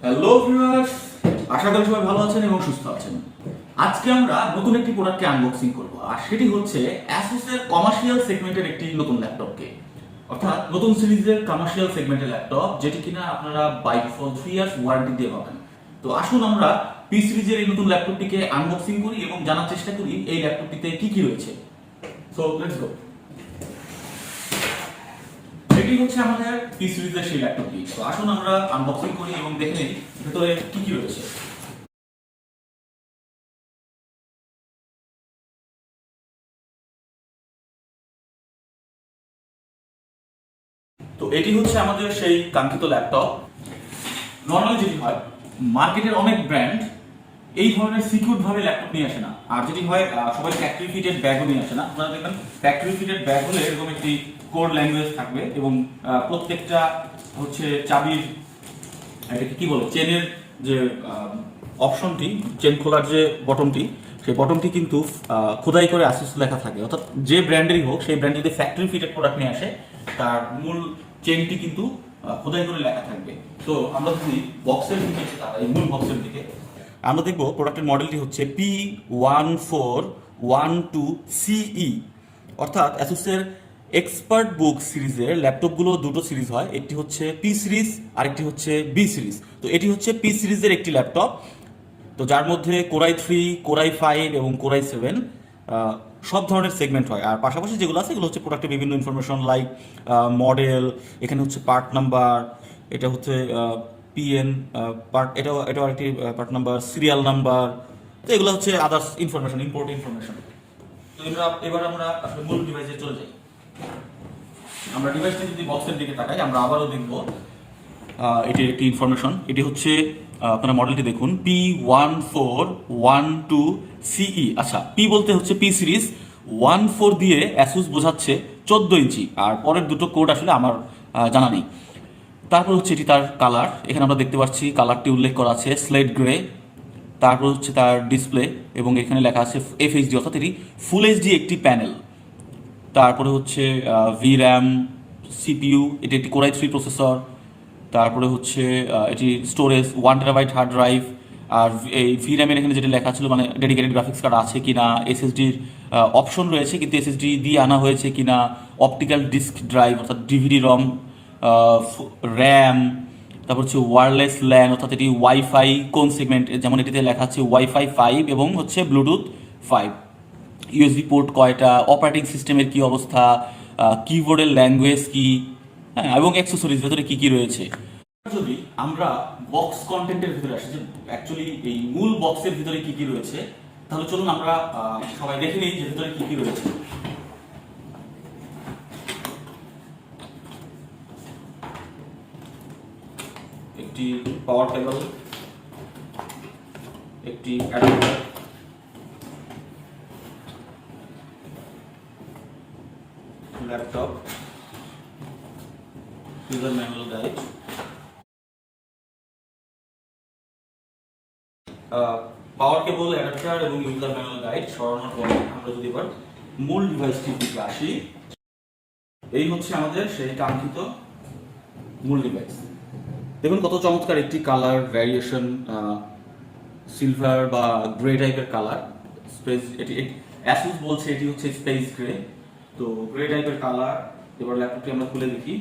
Hello viewers, আশা করি সবাই ভালো আছেন এবং সুস্থ আছেন। আজকে আমরা নতুন একটি প্রোডাক্টকে আনবক্সিং করব, আর সেটি হচ্ছে ASUS এর কমার্শিয়াল সেগমেন্টের একটি নতুন ল্যাপটপকে, অর্থাৎ নতুন সিরিজের কমার্শিয়াল সেগমেন্টের ল্যাপটপ, যেটি কিনা আপনারা বাই ডিফল্ট 3 ইয়ার্স ওয়ারেন্টি দিয়ে পাবেন। তো আসুন আমরা পি সিরিজের এই নতুন ল্যাপটপটিকে আনবক্সিং করি এবং জানার চেষ্টা করি এই ল্যাপটপটিতে কি কি রয়েছে। So let's go. এটি হচ্ছে আমাদের পি সিরিজের সেই ল্যাপটপটি। তো আসুন আমরা আনবক্সিং করি এবং দেখে নিই ভেতরে কি কি রয়েছে। তো এটি হচ্ছে আমাদের সেই কাঙ্ক্ষিত ল্যাপটপ। নর্মালি যেটি হয়, মার্কেটের অনেক ব্র্যান্ড এই ধরনের সিকিউর ভাবে ল্যাপটপ নিয়ে আসে না, আর যেটি হয় সবাই ফ্যাক্টরি ফিটেড ব্যাগও নিয়ে আসে না। আপনারা দেখবেন ফ্যাক্টরি ফিটেড ব্যাগ হলে এরকম একটি কোড ল্যাঙ্গুয়েজ থাকবে এবং প্রত্যেকটা হচ্ছে চাবির এটাকে কি বলে, চেনের যে অপশনটি, চেন খোলার যে বটনটি, সেই বটনটি কিন্তু খোদাই করে ASUS লেখা থাকে। অর্থাৎ যে ব্র্যান্ডেরই হোক, সেই ব্র্যান্ড যদি ফ্যাক্টরি ফিটেড প্রোডাক্ট নিয়ে আসে, তার মূল চেনটি কিন্তু খোদাই করে লেখা থাকবে। তো আমরা যদি বক্সের দিকে এই মূল বক্সের দিকে আমরা দেখব প্রোডাক্টের মডেলটি হচ্ছে P1412CE, অর্থাৎ ASUS এর এক্সপার্ট বুক সিরিজের ল্যাপটপগুলো দুটো সিরিজ হয়, একটি হচ্ছে পি সিরিজ আর একটি হচ্ছে বি সিরিজ। তো এটি হচ্ছে পি সিরিজের একটি ল্যাপটপ, তো যার মধ্যে কোরাই 3, কোরাই 5 এবং কোরাই 7 সব ধরনের সেগমেন্ট হয়। আর পাশাপাশি যেগুলো আছে এগুলো হচ্ছে প্রোডাক্টের বিভিন্ন ইনফরমেশন লাইক মডেল, এখানে হচ্ছে পার্ট নাম্বার, এটা হচ্ছে পিএন পার্ট, এটাও একটি পার্ট নাম্বার, সিরিয়াল নাম্বার। তো এগুলো হচ্ছে আদার্স ইনফরমেশন, ইম্পর্টেন্ট ইনফরমেশন। তো এবার আমরা আসলে মূল ডিভাইসে চলে যাই। আমরা ডিভাইসটি যদি বক্সের দিকে তাকাই, আমরা আবারও দেখব এটির একটি ইনফরমেশন। এটি হচ্ছে আপনারা মডেলটি দেখুন, P1412CE। আচ্ছা, পি বলতে হচ্ছে পি সিরিজ, 14 দিয়ে ASUS বোঝাচ্ছে 14 ইঞ্চি, আর পরের দুটো কোড আসলে আমার জানা নেই। তারপর হচ্ছে এটি তার কালার, এখানে আমরা দেখতে পাচ্ছি কালারটি উল্লেখ করা আছে স্লেট গ্রে। তারপর হচ্ছে তার ডিসপ্লে, এবং এখানে লেখা আছে FHD, অর্থাৎ এটি ফুল এইচডি একটি প্যানেল। তারপরে হচ্ছে VRAM, CPU, এটি একটি কোরাই 3 প্রসেসর। তারপরে হচ্ছে এটি স্টোরেজ 1 TB হার্ড ড্রাইভ। আর এই VRAM-এর এখানে যেটা লেখা ছিল, মানে ডেডিকেটেড গ্রাফিক্স কার্ড আছে কিনা, SSD-র অপশন রয়েছে কিন্তু SSD দিয়ে আনা হয়েছে কিনা, অপটিক্যাল ডিস্ক ড্রাইভ অর্থাৎ DVD ROM, র্যাম, তারপর হচ্ছে ওয়্যারলেস ল্যান, অর্থাৎ এটি ওয়াইফাই কোন সেগমেন্ট, যেমন এটিতে লেখা আছে ওয়াইফাই 5 এবং হচ্ছে ব্লুটুথ 5, USB পোর্ট কয়টা, অপারেটিং সিস্টেমের কি অবস্থা, কিবোর্ডের ল্যাঙ্গুয়েজ কি, হ্যাঁ, এবং অ্যাক্সেসরিজ ভেতরে কি কি রয়েছে। যদি আমরা বক্স কন্টেন্টের ভিতরে আসি, যে অ্যাকচুয়ালি এই মূল বক্সের ভিতরে কি কি রয়েছে, তাহলে চলুন আমরা সবাই দেখে নিই যে ভিতরে কি কি রয়েছে। একটি পাওয়ার কেবল, একটি adapter, laptop, user manual guide, power cable, adapter এবং ইউজার ম্যানুয়াল গাইড সরানোর পরে আমরা যদি এবার মূল ডিভাইসটির দিকে আসি, এই হচ্ছে আমাদের সেই কাঙ্ক্ষিত মূল ডিভাইস। দেখুন কত চমৎকার একটি কালার ভ্যারিয়েশন, সিলভার বা গ্রে টাইপের কালার। স্পেস, এটি ASUS বলছে এটি হচ্ছে স্পেস গ্রে, তো গ্রে টাইপের কালার। এবার ল্যাপটপটি আমরা খুলে দেখি।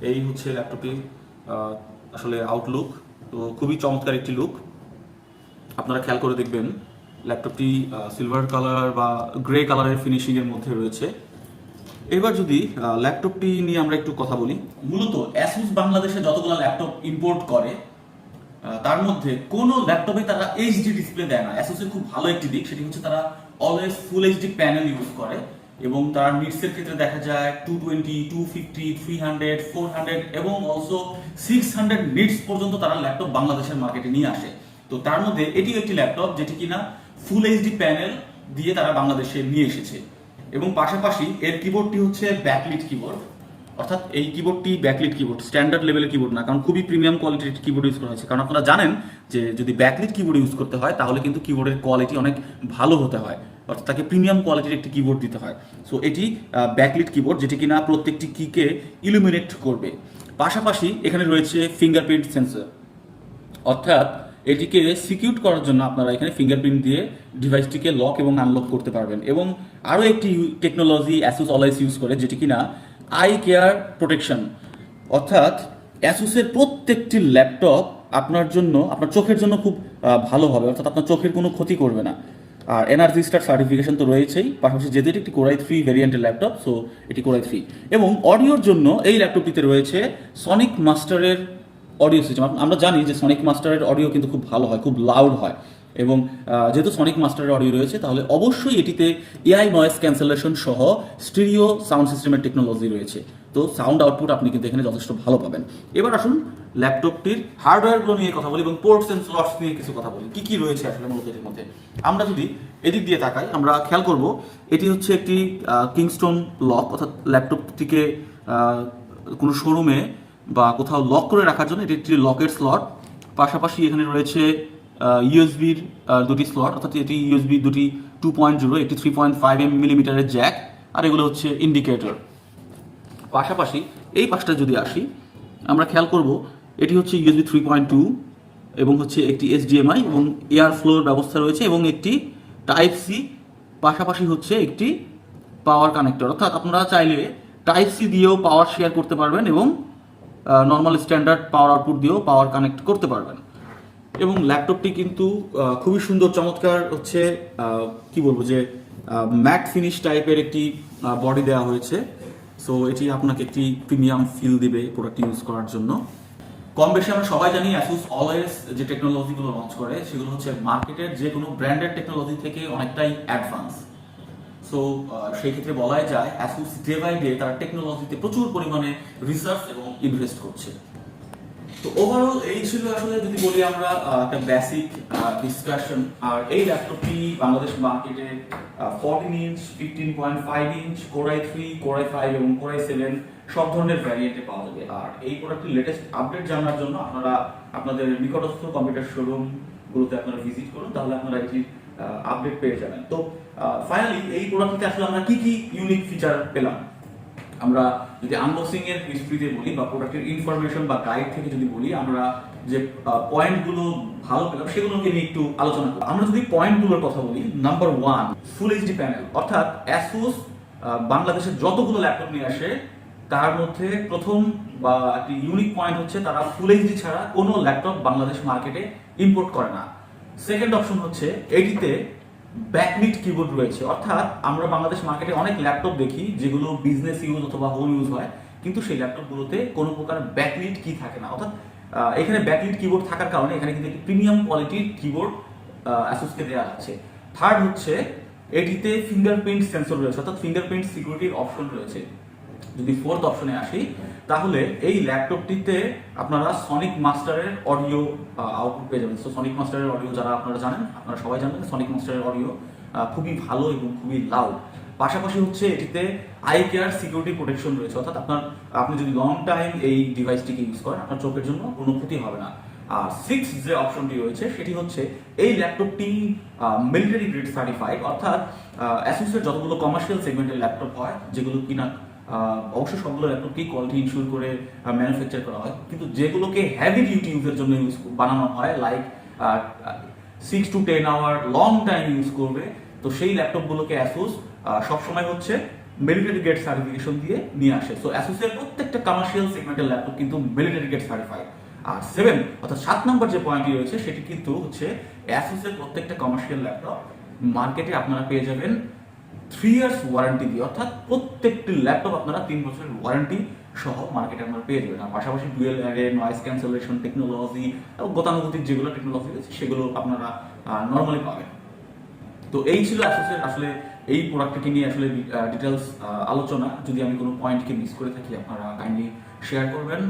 এই হচ্ছে ল্যাপটপটির আসলে আউটলুক। তো খুবই চমৎকার একটি লুক, আপনারা খেয়াল করে দেখবেন ল্যাপটপটি সিলভার কালার বা গ্রে কালারের ফিনিশিংয়ের মধ্যে রয়েছে। এবার যদি ল্যাপটপটি নিয়ে আমরা একটু কথা বলি, মূলত ASUS বাংলাদেশে যতগুলো ল্যাপটপ ইম্পোর্ট করে তার মধ্যে কোনো ল্যাপটপে তারা এইচডি ডিসপ্লে দেয় না। ASUS এর খুব ভালো একটি দিক, সেটি হচ্ছে তারা always full HD panel use করে, এবং তার নিটসের ক্ষেত্রে দেখা যায় 220, 250, 300, 400 এবং অলসো 600 নিটস পর্যন্ত তারা ল্যাপটপ বাংলাদেশের মার্কেটে নিয়ে আসে। তো তার মধ্যে এটিও একটি ল্যাপটপ যেটি কিনা ফুল এইচডি প্যানেল দিয়ে তারা বাংলাদেশে নিয়ে এসেছে। এবং পাশাপাশি এর কিবোর্ডটি হচ্ছে ব্যাকলিট কিবোর্ড, অর্থাৎ এই কিবোর্ডটি ব্যাকলিট কিবোর্ড, স্ট্যান্ডার্ড লেভেলের কিবোর্ড না, কারণ খুবই প্রিমিয়াম কোয়ালিটির কিবোর্ড ইউজ করা হয়েছে। কারণ আপনারা জানেন যে যদি ব্যাকলিট কিবোর্ড ইউজ করতে হয় তাহলে কিন্তু কিবোর্ডের কোয়ালিটি অনেক ভালো হতে হয়, অর্থাৎ তাকে প্রিমিয়াম কোয়ালিটির একটি কিবোর্ড দিতে হয়। সো এটি ব্যাকলিট কিবোর্ড যেটি কিনা প্রত্যেকটি কিকে ইলুমিনেট করবে। পাশাপাশি এখানে রয়েছে ফিঙ্গারপ্রিন্ট সেন্সর, অর্থাৎ এটিকে সিকিউর করার জন্য আপনারা এখানে ফিঙ্গারপ্রিন্ট দিয়ে ডিভাইসটিকে লক এবং আনলক করতে পারবেন। এবং আরও একটি টেকনোলজি অ্যাসুস অলওয়েজ ইউজ করে, যেটি কিনা আই কেয়ার প্রোটেকশন। অর্থাৎ অ্যাসুসের প্রত্যেকটি ল্যাপটপ আপনার জন্য, আপনার চোখের জন্য খুব ভালো হবে, অর্থাৎ আপনার চোখের কোনো ক্ষতি করবে না। আর এনার্জি স্টার সার্টিফিকেশন তো রয়েছেই, পাশাপাশি যেহেতু এটি একটি কোরাই 3 ভেরিয়েন্টের ল্যাপটপ, সো এটি কোরাই 3। এবং অডিওর জন্য এই ল্যাপটপটিতে রয়েছে সনিক মাস্টারের অডিও সিস্টেম। আমরা জানি যে সনিক মাস্টারের অডিও কিন্তু খুব ভালো হয়, খুব লাউড হয়। এবং যেহেতু সনিক মাস্টারের অডিও রয়েছে, তাহলে অবশ্যই এটিতে এআই নয়েজ ক্যান্সেলেশন সহ স্টিরিও সাউন্ড সিস্টেমের টেকনোলজি রয়েছে। তো সাউন্ড আউটপুট আপনি কিন্তু এখানে যথেষ্ট ভালো পাবেন। এবার আসুন ল্যাপটপটির হার্ডওয়্যারগুলো নিয়ে কথা বলি এবং পোর্টস এন্ড স্লটস নিয়ে কিছু কথা বলি, কি রয়েছে আসলে মূলত এর মধ্যে। আমরা যদি এদিক দিয়ে তাকাই, আমরা খেয়াল করব এটি হচ্ছে একটি কিংস্টোন লক, অর্থাৎ ল্যাপটপটিকে কোনো শোরুমে বা কোথাও লক করে রাখার জন্য এটি একটি লকের স্লট। পাশাপাশি এখানে রয়েছে ইউএসবির দুটি স্লট, অর্থাৎ এটি ইউএসবি দুটি 2.0, একটি 3.5 মিলিমিটারের জ্যাক, আর এগুলো হচ্ছে ইন্ডিকেটর। পাশাপাশি এই পাশটা যদি আসি, আমরা খেয়াল করব এটি হচ্ছে ইউএসবি 3.2 এবং হচ্ছে একটি এইচডিএমআই এবং এয়ার ফ্লোর ব্যবস্থা রয়েছে এবং একটি টাইপ সি, পাশাপাশি হচ্ছে একটি পাওয়ার কানেক্টর। অর্থাৎ আপনারা চাইলে টাইপ সি দিয়েও পাওয়ার শেয়ার করতে পারবেন এবং নর্মাল স্ট্যান্ডার্ড পাওয়ার আউটপুট দিয়েও পাওয়ার কানেক্ট করতে পারবেন। এবং ল্যাপটপটি কিন্তু খুবই সুন্দর, চমৎকার হচ্ছে কি বলবো যে ম্যাট ফিনিশ টাইপের একটি বডি দেওয়া হয়েছে। সো এটি আপনাকে একটি প্রিমিয়াম ফিল দিবে প্রোডাক্ট ইউজ করার জন্য। কম বেশি আমরা সবাই জানি অ্যাসুস অলওয়েজ যে টেকনোলজিগুলো লঞ্চ করে সেগুলো হচ্ছে মার্কেটের যে কোনো ব্র্যান্ডেড টেকনোলজি থেকে অনেকটাই অ্যাডভান্স। সো সেই ক্ষেত্রে বলাই যায় অ্যাসুস ডে বাই ডে তার টেকনোলজিতে প্রচুর পরিমাণে রিসার্চ এবং ইনভেস্ট করছে। তো ওভারঅল এই ছিল আসলে যদি বলি আমরা একটা বেসিক ডিসকাশন। আর এই ল্যাপটপটি বাংলাদেশ মার্কেটে 14 ইঞ্চ, 15.5 ইঞ্চ, কোরাই 3, কোরাই 5 এবং কোরাই 7 সব ধরনের ভ্যারিয়েন্টে পাওয়া যাবে। আর এই প্রোডাক্টের লেটেস্ট আপডেট জানার জন্য আপনারা আপনাদের নিকটস্থ কম্পিউটার শোরুমগুলোতে আপনারা ভিজিট করুন, তাহলে আপনারা এটির আপডেট পেয়ে যাবেন। তো ফাইনালি এই প্রোডাক্টটিতে আসলে আমরা কি ইউনিক ফিচার পেলাম, আমরা যদি আনবক্সিং এর হিস্ট্রিতে বলি বা প্রোডাক্টের ইনফরমেশন বা গাইড থেকে যদি বলি, আমরা যে পয়েন্টগুলো ভালো পেলাম সেগুলোকে নিয়ে একটু আলোচনা করব। আমরা যদি পয়েন্টগুলোর কথা বলি, নাম্বার 1 ফুল এইচডি প্যানেল। অর্থাৎ অ্যাসুস বাংলাদেশের যতগুলো ল্যাপটপ নিয়ে আসে তার মধ্যে প্রথম বা একটি ইউনিক পয়েন্ট হচ্ছে তারা ফুল এইচডি ছাড়া কোনো ল্যাপটপ বাংলাদেশ মার্কেটে ইম্পোর্ট করে না। সেকেন্ড অপশন হচ্ছে এটিতে ব্যাকলিট কিবোর্ড রয়েছে। অর্থাৎ আমরা বাংলাদেশ মার্কেটে অনেক ল্যাপটপ দেখি যেগুলো বিজনেস ইউজ অথবা হোম ইউজ হয়, কিন্তু সেই ল্যাপটপগুলোতে কোনো প্রকার ব্যাকলিট কি থাকে না। অর্থাৎ এখানে ব্যাকলিট কিবোর্ড থাকার কারণে এখানে কিন্তু একটি প্রিমিয়াম কোয়ালিটির কিবোর্ড অ্যাসুসকে দেওয়া আছে। থার্ড হচ্ছে এটিতে ফিঙ্গারপ্রিন্ট সেন্সর রয়েছে, অর্থাৎ ফিঙ্গারপ্রিন্ট সিকিউরিটির অপশন রয়েছে। যদি ফোর্থ অপশনে আসি, তাহলে এই ল্যাপটপটিতে আপনারা সনিক মাস্টারের অডিও আউটপুট পেয়ে যাবেন। সো সনিক মাস্টারের অডিও যারা আপনারা জানেন, আপনারা সবাই জানেন সনিক মাস্টারের অডিও খুবই ভালো এবং খুবই লাউড। পাশাপাশি হচ্ছে এটিতে আই কেয়ার সিকিউরিটি প্রোটেকশন রয়েছে, অর্থাৎ আপনি যদি লং টাইম এই ডিভাইসটিকে ইউজ করেন আপনার চোখের জন্য কোনো ক্ষতি হবে না। আর সিক্স যে অপশনটি রয়েছে সেটি হচ্ছে এই ল্যাপটপটি মিলিটারি গ্রেড সার্টিফাইড। অর্থাৎ অ্যাসুসের যতগুলো কমার্শিয়াল সেগমেন্টের ল্যাপটপ হয়, যেগুলো কিনা অবশ্যই সবগুলো ল্যাপটপকেই কোয়ালিটি ইনশিওর করে ম্যানুফ্যাকচার করা হয়, কিন্তু যেগুলোকে হেভি ডিউটি ইউজের জন্য বানানো হয়, like 6 to 10 hour long time use করবে, তো সেই ল্যাপটপগুলোকে অ্যাসুস সবসময় হচ্ছে মিলিটারি গ্রেড সার্টিফিকেশন দিয়ে নিয়ে আসে। সো অ্যাসুসের প্রত্যেকটা কমার্শিয়াল সেগমেন্টের ল্যাপটপ কিন্তু মিলিটারি গ্রেড সার্টিফাইড। আর 7 অর্থাৎ 7 নম্বর যে পয়েন্টটি রয়েছে সেটি কিন্তু হচ্ছে অ্যাসুসের প্রত্যেকটা কমার্শিয়াল ল্যাপটপ মার্কেটে আপনারা পেয়ে যাবেন 3 ইয়ার্স ওয়ারেন্টি দিয়ে। অর্থাৎ প্রত্যেকটি ল্যাপটপ আপনারা 3 বছরের ওয়ারেন্টি সহ মার্কেটে আপনারা পেয়ে যাবেন। আর পাশাপাশি dual array, noise cancellation technology এবং গতানুগতিক যেগুলো টেকনোলজি রয়েছে সেগুলো আপনারা নর্মালি পাবেন। তো এই ছিল অ্যাসুসের আসলে এই প্রোডাক্টটিকে নিয়ে আসলে ডিটেলস আলোচনা। যদি আমি কোনো পয়েন্টকে মিস করে থাকি আপনারা কাইন্ডলি শেয়ার করবেন।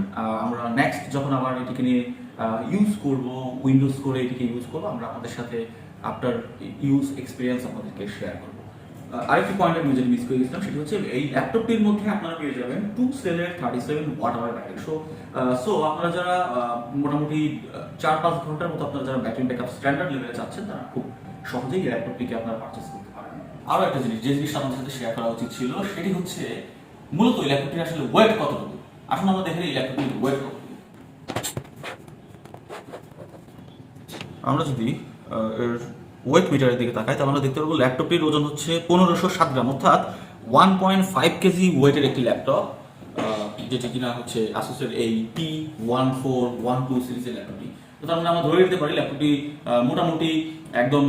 আমরা নেক্সট যখন আবার এটিকে নিয়ে ইউজ করব, উইন্ডোজ করে এটিকে ইউজ করবো, আমরা আপনাদের সাথে আফটার ইউজ এক্সপিরিয়েন্স আপনাদেরকে শেয়ার করবো। আরেকটি পয়েন্ট আমি যদি মিস করে গেছিলাম সেটি হচ্ছে এই ল্যাপটপটির মধ্যে আপনারা পেয়ে যাবেন 2 সেলের 37 ওয়াট আওয়ার ব্যাটারি। সো আপনারা যারা মোটামুটি 4-5 ঘন্টার মতো আপনারা যারা ব্যাটারি ব্যাকআপ স্ট্যান্ডার্ড লেভেলে চাচ্ছেন, তারা খুব সহজেই এই ল্যাপটপটিকে আপনারা পারচেজ করতে পারেন। আরও একটা জিনিস, যে জিনিসটা আপনাদের সাথে শেয়ার করা উচিত ছিল, সেটি হচ্ছে মূলত এই ল্যাপটপটির আসলে ওয়েট কতটুকু। আসুন আমরা দেখে এই ল্যাপটপটির ওয়েট কতটুকু। আমরা যদি এর ওয়েট মিটারের দিকে তাকাই তাহলে আমরা দেখতে পারবো ল্যাপটপটির ওজন হচ্ছে 1507 গ্রাম, অর্থাৎ 1.5 কেজি ওয়েটের একটি ল্যাপটপ, যেটি কিনা হচ্ছে আসুসের এই P1412 সিরিজের ল্যাপটপটি। তো তার মানে আমরা ধরে নিতে পারি ল্যাপটপটি মোটামুটি একদম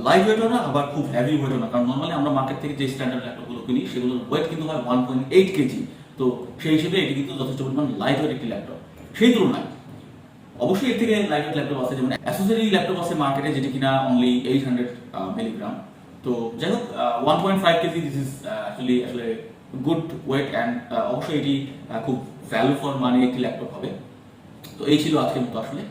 লাইট ওয়েটও না, আবার খুব হেভি ওয়েটও না, কারণ নর্মালি আমরা মার্কেট থেকে যে স্ট্যান্ডার্ড ল্যাপটপগুলো কিনি সেগুলোর ওয়েট কিন্তু হয় 1.8 কেজি। তো সেই হিসেবে এটি কিন্তু যথেষ্ট পরিমাণ লাইট ওয়েট একটি ল্যাপটপ। সেই তুলনায় অবশ্যই এর থেকে লাইট ওয়েট ল্যাপটপ আছে, যেমন অ্যাসুসেরই ল্যাপটপ আছে মার্কেটে যেটি কিনা অনলি 800 মিলিগ্রাম। তো যাই হোক 1.5 কেজি দিস ইজ আসলে গুড ওয়েট অ্যান্ড অবশ্যই এটি খুব ভ্যালু ফর মানি একটি ল্যাপটপ হবে। তো এই ছিল আজকের মতো আসলে।